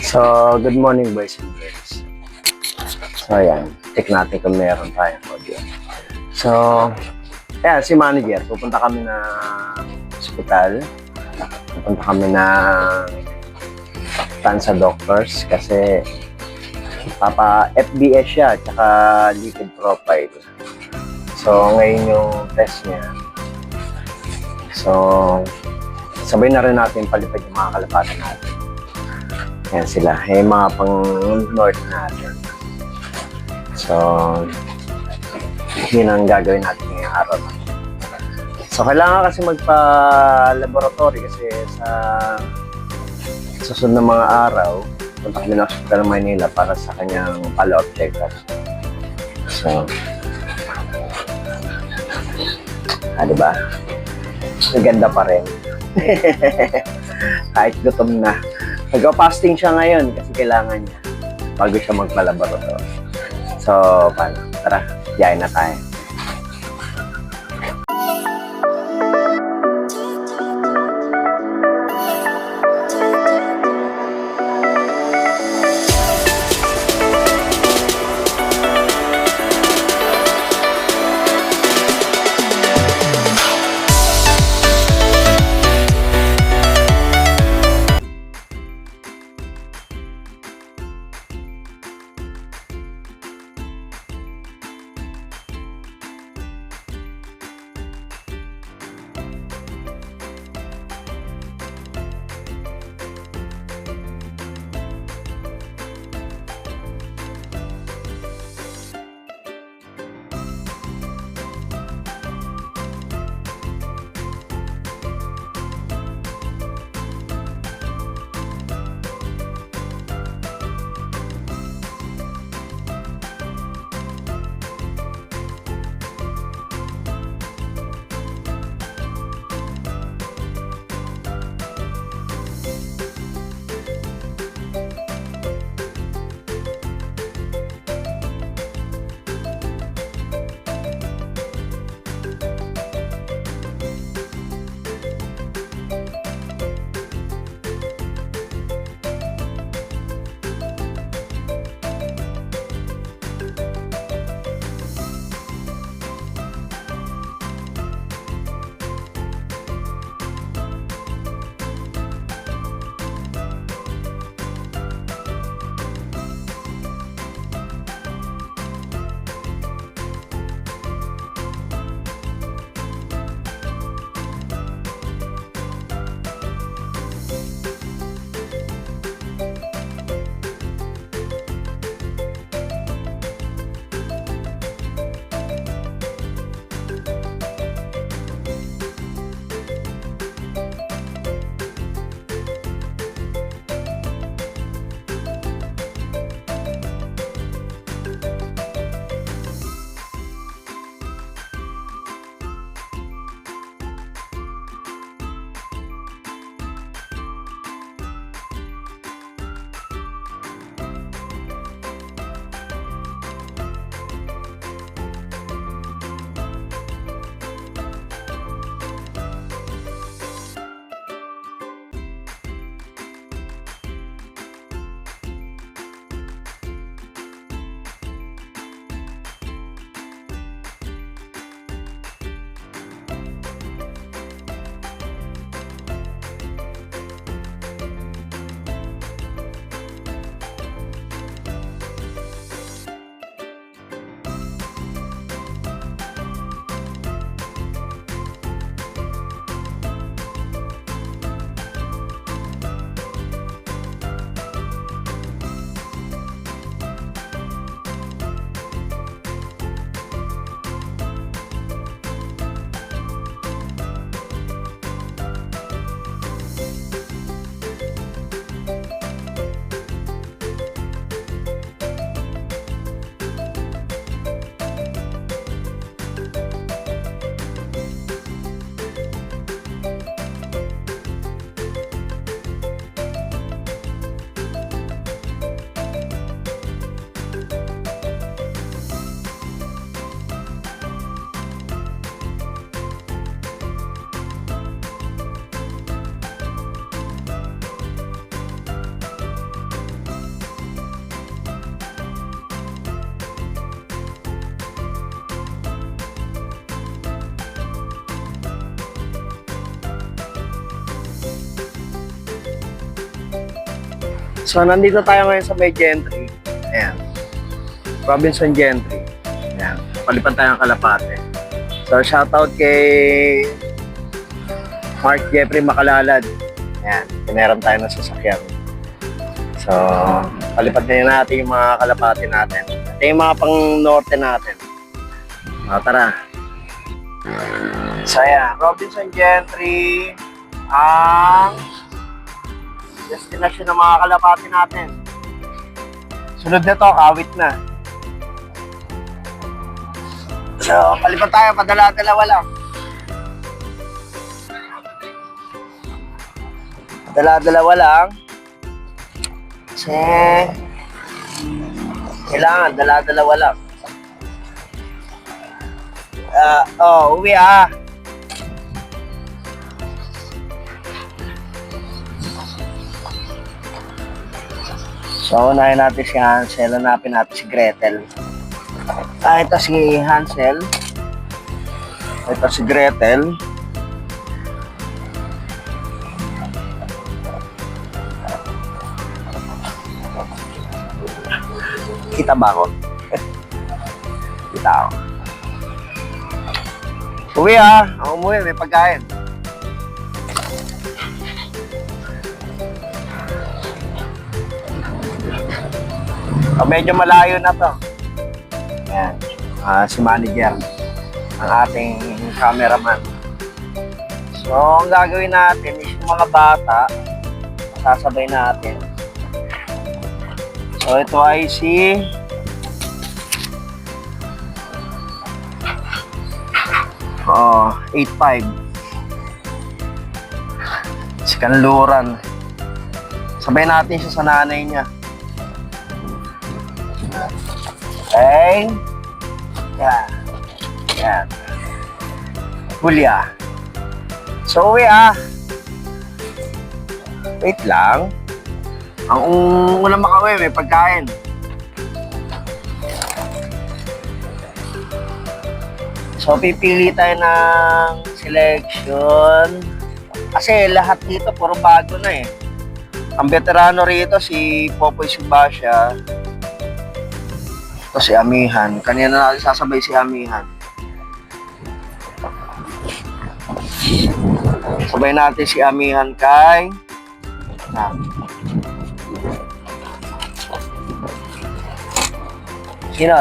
So, good morning boys and girls. So, ayan. Check natin kung meron tayong audio. So, ayan, si manager. Pupunta kami ng hospital. Pupunta kami ng Tansa Doctors kasi papa FBS siya tsaka lipid profile. So, ngayon yung test niya. So, sabay na rin natin palipad yung mga kalapatan natin. Yan sila. Yung mga pang north natin. So, yun ang gagawin natin ngayong araw. So, kailangan kasi magpa-laboratory kasi sa susunod na mga araw, punta kami ng Hospital ng Maynila para sa kanyang follow-up check-up. So, diba? Maganda pa rin. Kahit gutom na. Nag-fasting siya ngayon kasi kailangan niya bago siya magpa-laboratory. So, paano? Tara, yain na tayo. So, nandito tayo ngayon sa may Gentry. Ayan. Robinson Gentry. Ayan. Palipad tayo ng Kalapate. So, shoutout kay Mark Jeffrey Makalalad. Ayan. Meron tayo ng sasakyan. So, palipad na natin yung mga Kalapate natin. Ito yung mga pang-norte natin. Tara. So, ayan. Robinson Gentry. Ang destination ng mga Kalapate natin. Sunod na to, Kawit na. So, palipad tayo, padala-dalawa lang. Padala-dalawa lang. Kasi, kailangan, dala-dalawa lang. Uwi ah. So, unahin natin si Hansel. Hanapin natin si Gretel. Ito si Hansel. Ito si Gretel. Kita ba ako? Kita ako. Uwi ah. Ako umuwi. May pagkain. Medyo malayo na to. Ayan. Si manager. Ang ating cameraman. So, ang gagawin natin is yung mga bata, sasabay natin. So, ito ay si oh, 8'5". Si Kanluran. Sabay natin siya sa nanay niya. Okay. Yan. Yan. Julia. So, uwi ah. Wait lang. Ang unang makauwi, may pagkain. So, pipili tayo ng selection. Kasi lahat dito, puro bago na eh. Ang veterano rito, si Popoy Subasya. Ito si Amihan. Kanina natin sasabay si Amihan. Sabay natin si Amihan kay... Sino?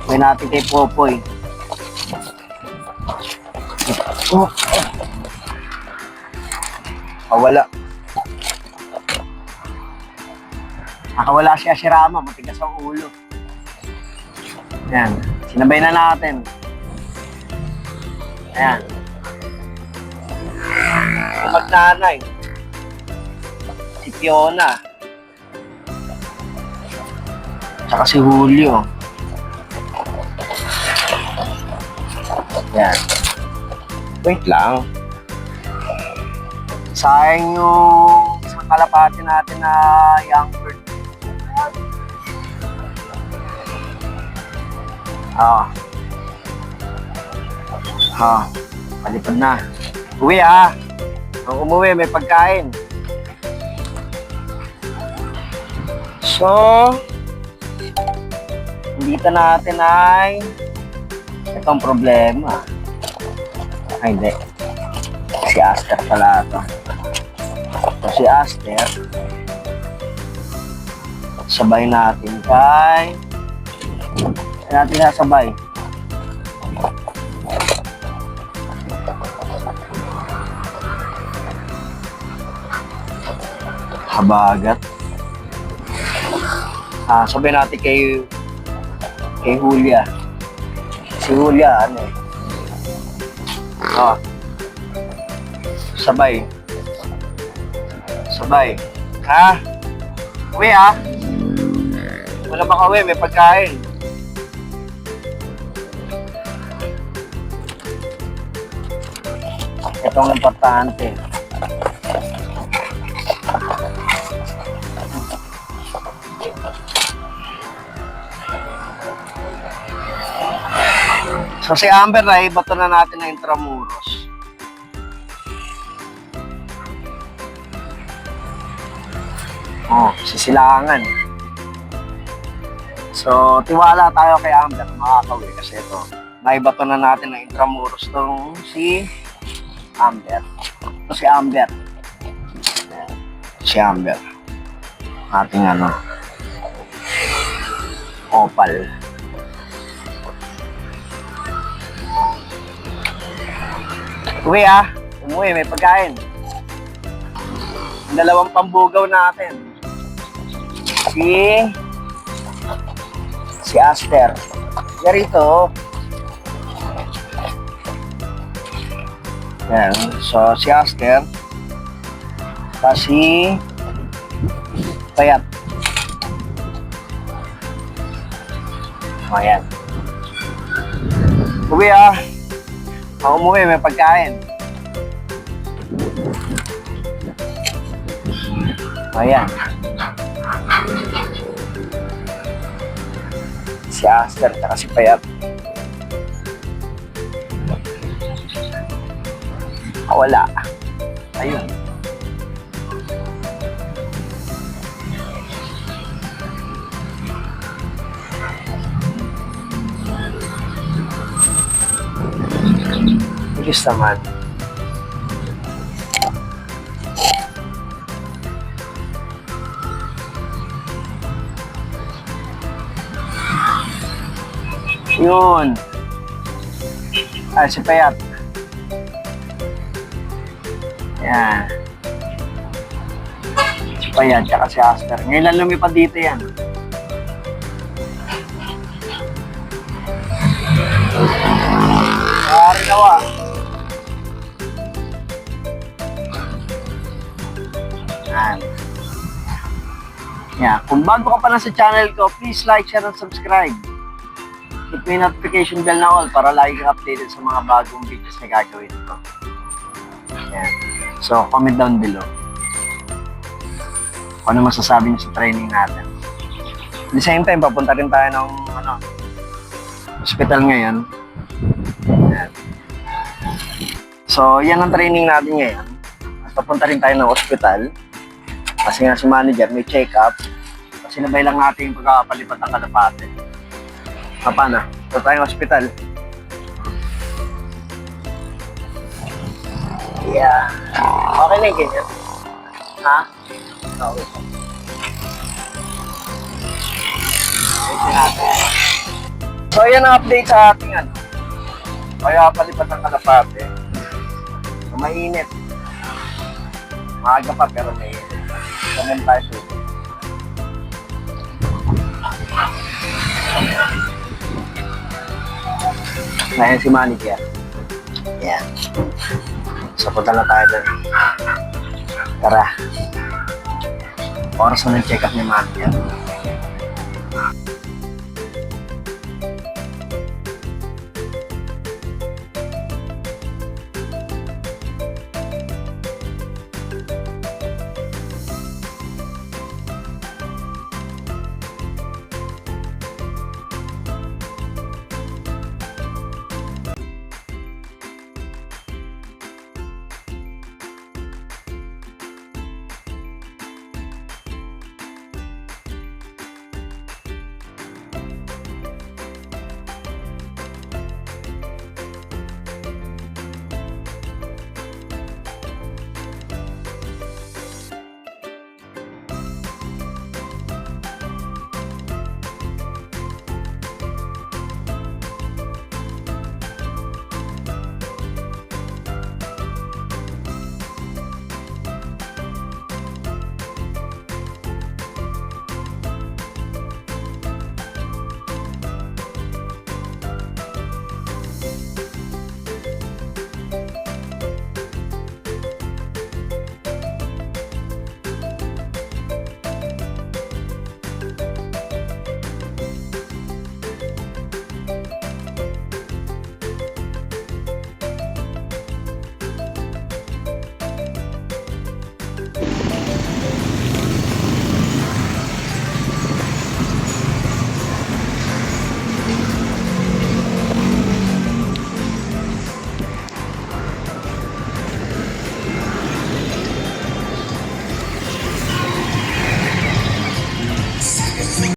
Sabay natin kay Popoy. Wala. Nakawala si Ashirama, matigas ang ulo. Ayan, sinabay na natin. Ayan. Magnanay. Si Fiona. Tsaka si Julio. Ayan. Wait lang. Sayang yung isang Kalapate natin na young bird. Palipad na. Uwi ah. Ang umuwi, may pagkain. So, dito natin ay itong problema. Ay, hindi. Si Aster pala ito. So, si Aster, sabay natin kay... natin nasabay. Habagat. Sabay natin kay Julia. Si Julia, ano eh. Sabay. Uwi ah. Wala makauwi, may pagkain. Itong importante. So si Amber ay bato na natin ng Intramuros. Oh, sisilangan. So, tiwala tayo kay Amber makakauwi kasi ito. Naibato na natin ng Intramuros tong si Amber. Ito si Amber. Si Amber. Ating ano, Opal. Uwi umuwi, may pagkain. Ang dalawang pambugaw natin. Si Aster. Yarito. Yan. So, si Aster. Kasi Payat. Ayan. Uwi umuwi, may pagkain. Ayan. Si Aster, tsaka si Payat. Wala. Ayun. Bilis naman. Yun. Si Payat. Yan. Si Payat, tsaka si Aster. Ngayon lang lumipad dito yan. Nawa. Yan. Yeah. Kung bago ka pa lang sa channel ko, please like, share, and subscribe. Hit mo yung notification bell na all para lagi kang updated sa mga bagong videos na gagawin ko. Yan. So, comment down below. Kung ano masasabi niyo sa training natin. At the same time, papunta rin tayo ng hospital ngayon. Yan. So, yan ang training natin ngayon. At papunta rin tayo ng hospital. Kasi nga si manager may check-up. Kasi nabay lang natin yung pagkakapalipat ng kalapate. Paano? Ito tayong hospital. Yeah. Okay na yung ganyan. Ha? Okay. So, yan ang update sa ating kaya palipat ng kalapate. So, mainit. Maaga pa pero mainit. Ganun tayo sulit. Ngayon si manager. Yan. So, punta na tayo doon. Tara. Oras na ng check-up ni manager.